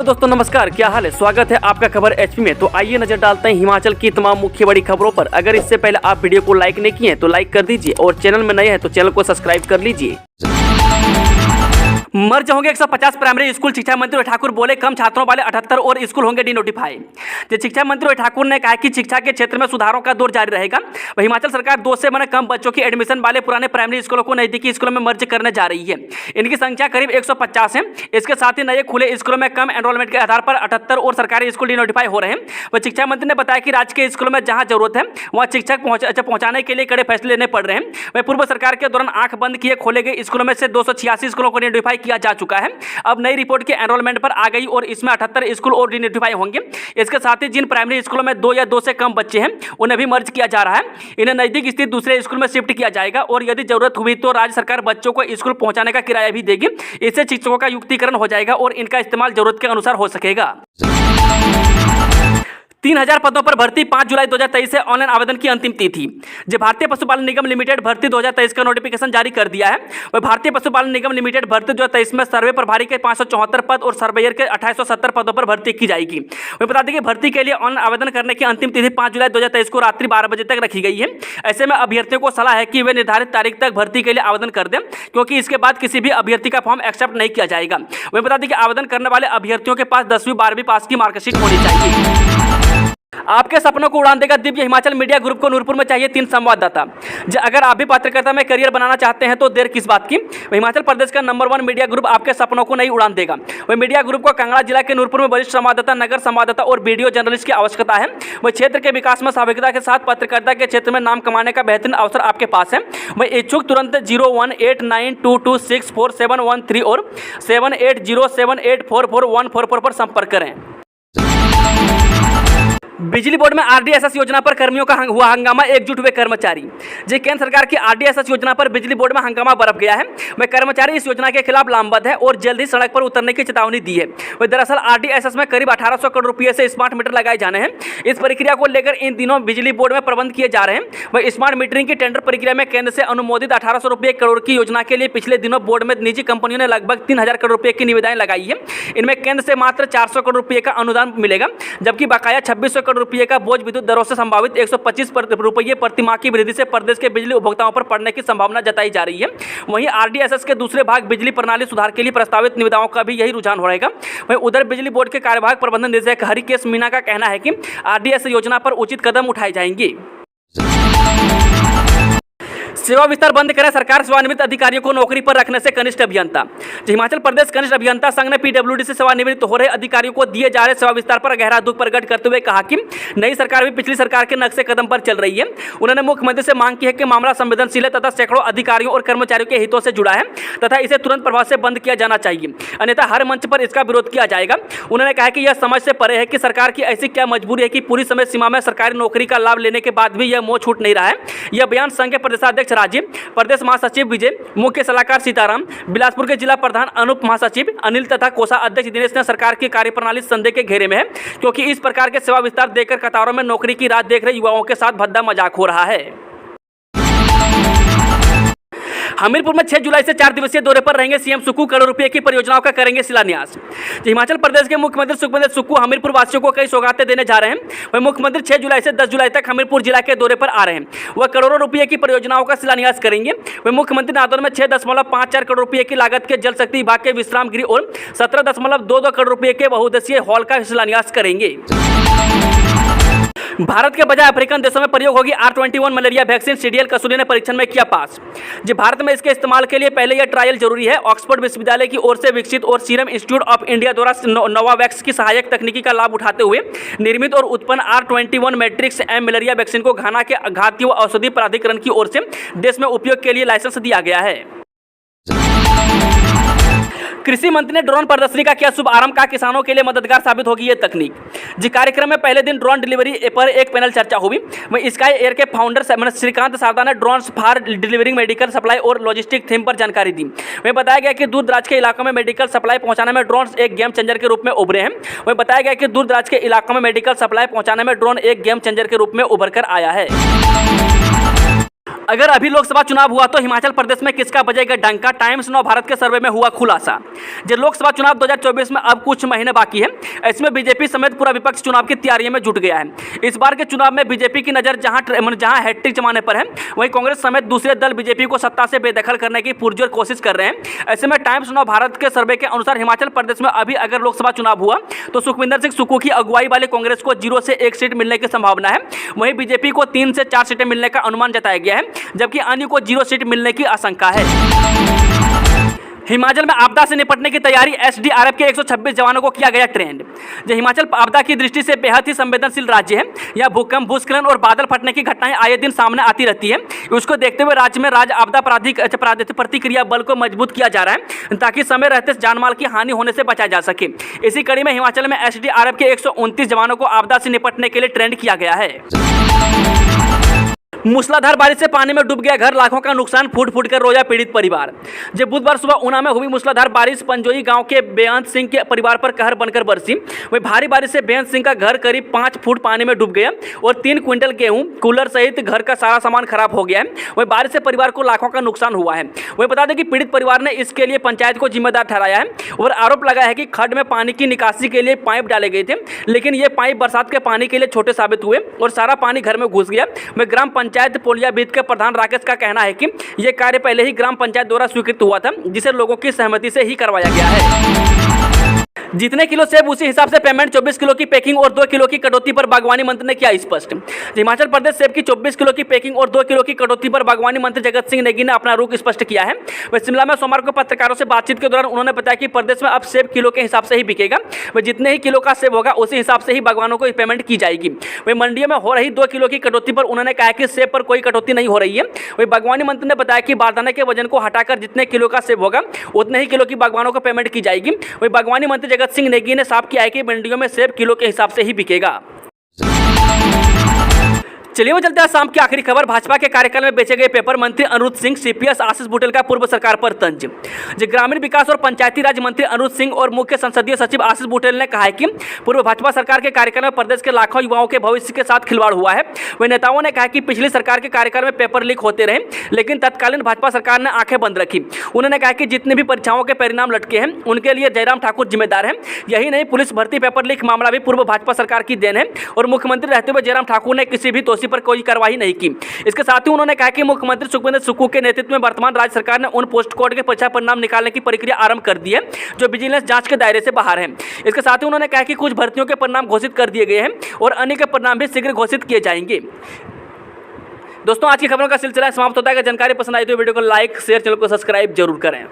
तो दोस्तों नमस्कार, क्या हाल है। स्वागत है आपका खबर एचपी में। तो आइए नजर डालते हैं हिमाचल की तमाम मुख्य बड़ी खबरों पर। अगर इससे पहले आप वीडियो को लाइक नहीं किए हैं तो लाइक कर दीजिए और चैनल में नए हैं तो चैनल को सब्सक्राइब कर लीजिए। मर्ज होंगे 150 प्राइमरी स्कूल, शिक्षा मंत्री ठाकुर बोले कम छात्रों वाले 78 और स्कूल होंगे डिनोटिफाई। शिक्षा मंत्री ठाकुर ने कहा कि शिक्षा के क्षेत्र में सुधारों का दौर जारी रहेगा। हिमाचल सरकार 2 से कम बच्चों की एडमिशन वाले पुराने प्राइमरी स्कूलों को नजदीकी स्कूलों में मर्ज करने जा रही है। इनकी संख्या करीब 150 है। इसके साथ ही नए खुले स्कूलों में कम एनरोलमेंट के आधार पर 78 और सरकारी स्कूल डिनोटिफाई हो रहे हैं। वह शिक्षा मंत्री ने बताया कि राज्य के स्कूलों में जहां जरूरत है वहां शिक्षक पहुंचाने के लिए कड़े फैसले लेने पड़ रहे हैं। वह पूर्व सरकार के दौरान आंख बंद किए खोले गए स्कूलों में से 286 स्कूलों को डिनोटिफाई किया जा चुका है। अब नई रिपोर्ट के एनरोलमेंट पर आ गई और इसमें 78 स्कूल और डिनोटिफाई होंगे। इसके साथ ही जिन प्राइमरी स्कूलों में 2 या 2 से कम बच्चे हैं उन्हें भी मर्ज किया जा रहा है। इन्हें नजदीक स्थित दूसरे स्कूल में शिफ्ट किया जाएगा और यदि जरूरत हुई तो राज्य सरकार बच्चों को स्कूल पहुंचाने का किराया भी देगी। इससे शिक्षकों का युक्तिकरण हो जाएगा और इनका इस्तेमाल जरूरत के अनुसार हो सकेगा। 3000 पदों पर भर्ती 5 जुलाई 2023 से ऑनलाइन आवेदन की अंतिम तिथि। जो भारतीय पशुपालन निगम लिमिटेड भर्ती 2023 का नोटिफिकेशन जारी कर दिया है। वह भारतीय पशुपालन निगम लिमिटेड भर्ती 2023 में सर्वे प्रभारी के 574 पद और सर्वेयर के 2870 पदों पर भर्ती की जाएगी। वह बता दें कि भर्ती के लिए ऑनलाइन आवेदन करने की अंतिम तिथि 5 जुलाई 2023 को रात्रि 12 बजे तक रखी गई है। ऐसे में अभ्यर्थियों को सलाह है कि वे निर्धारित तारीख तक भर्ती के लिए आवेदन कर दें, क्योंकि इसके बाद किसी भी अभ्यर्थी का फॉर्म एक्सेप्ट नहीं किया जाएगा। वह बता दें कि आवेदन करने वाले अभ्यर्थियों के पास 10वीं 12वीं पास की मार्कशीट होनी चाहिए। आपके सपनों को उड़ान देगा दिव्य हिमाचल मीडिया ग्रुप को नूरपुर में चाहिए 3 संवाददाता। अगर आप भी पत्रकारिता में करियर बनाना चाहते हैं तो देर किस बात की। हिमाचल प्रदेश का नंबर 1 मीडिया ग्रुप आपके सपनों को नई उड़ान देगा। वह मीडिया ग्रुप को कांगड़ा जिला के नूरपुर में वरिष्ठ संवाददाता, नगर संवाददाता और वीडियो जर्नलिस्ट की आवश्यकता है। वह क्षेत्र के विकास में सहभागिता के साथ पत्रकारिता के क्षेत्र में नाम कमाने का बेहतरीन अवसर आपके पास है। वह इच्छुक तुरंत 018922647113 और 7807844144 पर संपर्क करें। बिजली बोर्ड में आरडीएसएस योजना पर कर्मियों का हुआ हंगामा, एकजुट हुए कर्मचारी। केंद्र सरकार की आरडीएसएस योजना पर बिजली बोर्ड में हंगामा बरप गया है। वह कर्मचारी इस योजना के खिलाफ लामबंद है और जल्द ही सड़क पर उतरने की चेतावनी दी है। वह दरअसल आरडीएसएस में करीब 1800 करोड़ रुपये से स्मार्ट मीटर लगाए जाने हैं। इस प्रक्रिया को लेकर इन दिनों बिजली बोर्ड में प्रबंध किए जा रहे हैं। वह स्मार्ट मीटरिंग की टेंडर प्रक्रिया में केंद्र से अनुमोदित 1800 रुपये करोड़ की योजना के लिए पिछले दिनों बोर्ड में निजी कंपनियों ने लगभग 3000 करोड़ रुपये की निविदाएं लगाई है। इनमें केंद्र से मात्र 400 करोड़ रुपये का अनुदान मिलेगा, जबकि बकाया 2600 करोड़ रुपये का बोझ विद्युत दरों से संभावित 125 रुपये प्रति माह की वृद्धि से प्रदेश के बिजली उपभोक्ताओं पर पड़ने की संभावना जताई जा रही है। वहीं आरडीएसएस के दूसरे भाग बिजली प्रणाली सुधार के लिए प्रस्तावित निविदाओं का भी यही रुझान हो रहेगा। वहीं उधर बिजली बोर्ड के कार्यवाहक प्रबंधन निदेशक हरिकेश मीणा का कहना है कि आरडीएसएस योजना पर उचित कदम उठाए जाएंगे। सेवा विस्तार बंद करें सरकार, सेवानिवृत्त अधिकारियों को नौकरी पर रखने से कनिष्ठ अभियंता। हिमाचल प्रदेश कनिष्ठ अभियंता संघ ने पीडब्ल्यूडी से सेवानिवृत्त हो रहे अधिकारियों को दिए जा रहे सेवा विस्तार पर गहरा दुख प्रकट करते हुए कहा कि नई सरकार भी पिछली सरकार के नक्शे कदम पर चल रही है। उन्होंने मुख्यमंत्री से मांग की है कि मामला संवेदनशील है तथा सैकड़ों अधिकारियों और कर्मचारियों के हितों से जुड़ा है तथा इसे तुरंत प्रभाव से बंद किया जाना चाहिए, अन्यथा हर मंच पर इसका विरोध किया जाएगा। उन्होंने कहा कि यह समझ से परे है कि सरकार की ऐसी क्या मजबूरी है कि पूरी समय सीमा में सरकारी नौकरी का लाभ लेने के बाद भी यह मोह छूट नहीं रहा है। यह बयान संघ के प्रदेशाध्यक्ष राजीव, प्रदेश महासचिव विजय, मुख्य सलाहकार सीताराम, बिलासपुर के जिला प्रधान अनूप, महासचिव अनिल तथा कोषाध्यक्ष दिनेश ने सरकार की कार्यप्रणाली संदेह के घेरे में है, क्योंकि इस प्रकार के सेवा विस्तार देकर कतारों में नौकरी की राह देख रहे युवाओं के साथ भद्दा मजाक हो रहा है। हमीरपुर में 6 जुलाई से 4 दिवसीय दौरे पर रहेंगे सीएम सुक्खू, करोड़ रुपए की परियोजनाओं का करेंगे शिलान्यास। हिमाचल प्रदेश के मुख्यमंत्री सुखविंदर सुक्खू हमीरपुर वासियों को कई सौगातें देने जा रहे हैं। वह मुख्यमंत्री 6 जुलाई से 10 जुलाई तक हमीरपुर जिला के दौरे पर आ रहे हैं। वह करोड़ों रुपए की परियोजनाओं का शिलान्यास करेंगे। वह मुख्यमंत्री नादौर में 6.54 करोड़ रुपए की लागत के जल शक्ति विभाग के विश्राम गृह और 17.22 करोड़ रुपए के बहुउद्देशीय हॉल का शिलान्यास करेंगे। भारत के बजाय अफ्रीकन देशों में प्रयोग होगी R21 मलेरिया वैक्सीन, सीडीएल कसूरी ने परीक्षण में किया पास। भारत में इसके इस्तेमाल के लिए पहले यह ट्रायल जरूरी है। ऑक्सफोर्ड विश्वविद्यालय की ओर से विकसित और सीरम इंस्टीट्यूट ऑफ इंडिया द्वारा नोवावैक्स की सहायक तकनीकी का लाभ उठाते हुए निर्मित और उत्पन्न R21 matrix M malaria vaccine को घाना के घाती व औषधि प्राधिकरण की ओर से देश में उपयोग के लिए लाइसेंस दिया गया है। कृषि मंत्री ने ड्रोन प्रदर्शनी का किया शुभारंभ, का किसानों के लिए मददगार साबित होगी ये तकनीक। कार्यक्रम में पहले दिन ड्रोन डिलीवरी पर एक पैनल चर्चा हुई। वहीं स्काई एयर के फाउंडर श्रीकांत शारदा ने drone for delivering medical supply और लॉजिस्टिक थीम पर जानकारी दी। वहीं बताया गया कि दूर दराज के इलाकों में मेडिकल सप्लाई पहुंचाने में ड्रोन एक गेम चेंजर के रूप में उभरे हैं। वहीं बताया गया कि दूर दराज के इलाकों में मेडिकल सप्लाई पहुंचाने में ड्रोन एक गेम चेंजर के रूप में उभर कर आया है। अगर अभी लोकसभा चुनाव हुआ तो हिमाचल प्रदेश में किसका बजेगा डंका? टाइम्स नाउ भारत के सर्वे में हुआ खुलासा। जो लोकसभा चुनाव 2024 में अब कुछ महीने बाकी है, इसमें बीजेपी समेत पूरा विपक्ष चुनाव की तैयारियों में जुट गया है। इस बार के चुनाव में बीजेपी की नज़र जहां हैट्रिक जमाने पर है, वहीं कांग्रेस समेत दूसरे दल बीजेपी को सत्ता से बेदखल करने की पुरजोर कोशिश कर रहे हैं। ऐसे में टाइम्स नाउ भारत के सर्वे के अनुसार हिमाचल प्रदेश में अभी अगर लोकसभा चुनाव हुआ तो सुखविंदर सिंह सुक्खू की अगुवाई वाले कांग्रेस को 0 से 1 सीट मिलने की संभावना है। वहीं बीजेपी को 3 से 4 सीटें मिलने का अनुमान जताया गया है, जबकि अन्य को 0 सीट मिलने की आशंका है। हिमाचल में आपदा से निपटने की तैयारी, एसडीआरएफ के 126 जवानों को किया गया ट्रेंड। जो हिमाचल आपदा की दृष्टि से बेहद ही संवेदनशील राज्य है। यहाँ भूकंप, भूस्खलन और बादल फटने की घटनाएं आए दिन सामने आती रहती है। उसको देखते हुए राज्य में राज्य आपदा प्रतिक्रिया बल को मजबूत किया जा रहा है, ताकि समय रहते जानमाल की हानि होने से बचा जा सके। इसी कड़ी में हिमाचल में एसडीआरएफ के 129 जवानों को आपदा से निपटने के लिए ट्रेंड किया गया है। मूसलाधार बारिश से पानी में डूब गया घर, लाखों का नुकसान, फूट फूट कर रोया पीड़ित परिवार। जब बुधवार सुबह ऊना में हुई मूसलाधार बारिश पंजोई गांव के बेअंत सिंह के परिवार पर कहर बनकर बरसी। वही भारी बारिश से बेअंत सिंह का घर करीब 5 फुट पानी में डूब गया और 3 क्विंटल गेहूं, कूलर सहित घर का सारा सामान खराब हो गया है। वही बारिश से परिवार को लाखों का नुकसान हुआ है। वही बता दें कि पीड़ित परिवार ने इसके लिए पंचायत को जिम्मेदार ठहराया है और आरोप लगाया है कि खड्ड में पानी की निकासी के लिए पाइप डाले गए थे, लेकिन ये पाइप बरसात के पानी के लिए छोटे साबित हुए और सारा पानी घर में घुस गया। वही ग्राम पंचायत पोलिया के प्रधान राकेश का कहना है कि यह कार्य पहले ही ग्राम पंचायत द्वारा स्वीकृत हुआ था, जिसे लोगों की सहमति से ही करवाया गया है। जितने किलो सेब उसी हिसाब से पेमेंट, 24 किलो की पैकिंग और 2 किलो की कटौती पर बागवानी मंत्री ने किया स्पष्ट। हिमाचल प्रदेश सेब की 24 किलो की पैकिंग और 2 किलो की कटौती पर बागवानी मंत्री जगत सिंह नेगी ने अपना रुख स्पष्ट किया है। वह शिमला में सोमवार को पत्रकारों से बातचीत के दौरान उन्होंने बताया कि प्रदेश में अब सेब किलो के हिसाब से ही बिकेगा। वह जितने ही किलो का सेब होगा उसी हिसाब से ही बागवानों को पेमेंट की जाएगी। वही मंडियों में हो रही 2 किलो की कटौती पर उन्होंने कहा कि सेब पर कोई कटौती नहीं हो रही है। वही बागवानी मंत्री ने बताया कि बारदाने के वजन को हटाकर जितने किलो का सेब होगा उतने ही किलो की बागवानों को पेमेंट की जाएगी। वही बागवानी मंत्री जगत सिंह नेगी ने साफ किया है कि मंडियों में सेब किलो के हिसाब से ही बिकेगा। चलिए वो चलते हैं शाम की आखिरी खबर। भाजपा के कार्यकाल में बेचे गए पेपर, मंत्री अनिरुद्ध सिंह, सीपीएस आशीष बुटेल का पूर्व सरकार पर तंज। ग्रामीण विकास और पंचायती राज मंत्री अनिरुद्ध सिंह और मुख्य संसदीय सचिव आशीष बुटेल ने कहा है कि पूर्व भाजपा सरकार के कार्यकाल में प्रदेश के लाखों युवाओं के भविष्य के साथ खिलवाड़ हुआ है। वही नेताओं ने कहा कि पिछली सरकार के कार्यकाल में पेपर लीक होते रहे, लेकिन तत्कालीन भाजपा सरकार ने आंखें बंद रखी। उन्होंने कहा कि जितने भी परीक्षाओं के परिणाम लटके हैं उनके लिए जयराम ठाकुर जिम्मेदार हैं। यही नहीं, पुलिस भर्ती पेपर लीक मामला भी पूर्व भाजपा सरकार की देन है और मुख्यमंत्री रहते हुए जयराम ठाकुर ने किसी भी दोषी पर कोई कार्रवाई नहीं की। इसके साथ ही उन्होंने कहा कि मुख्यमंत्री सुखविंदर सुक्खू के नेतृत्व में वर्तमान राज्य सरकार ने उन पोस्ट कोड के परीक्षा परिणाम निकालने की प्रक्रिया आरंभ कर दी है जो विजिलेंस जांच के दायरे से बाहर है। इसके साथ ही उन्होंने कहा कि कुछ भर्तियों के परिणाम घोषित कर दिए गए हैं और अन्य के परिणाम भी शीघ्र घोषित किए जाएंगे। दोस्तों, आज की खबरों का सिलसिला समाप्त होता है। अगर जानकारी पसंद आई तो वीडियो को लाइक, शेयर, चैनल को सब्सक्राइब जरूर करें।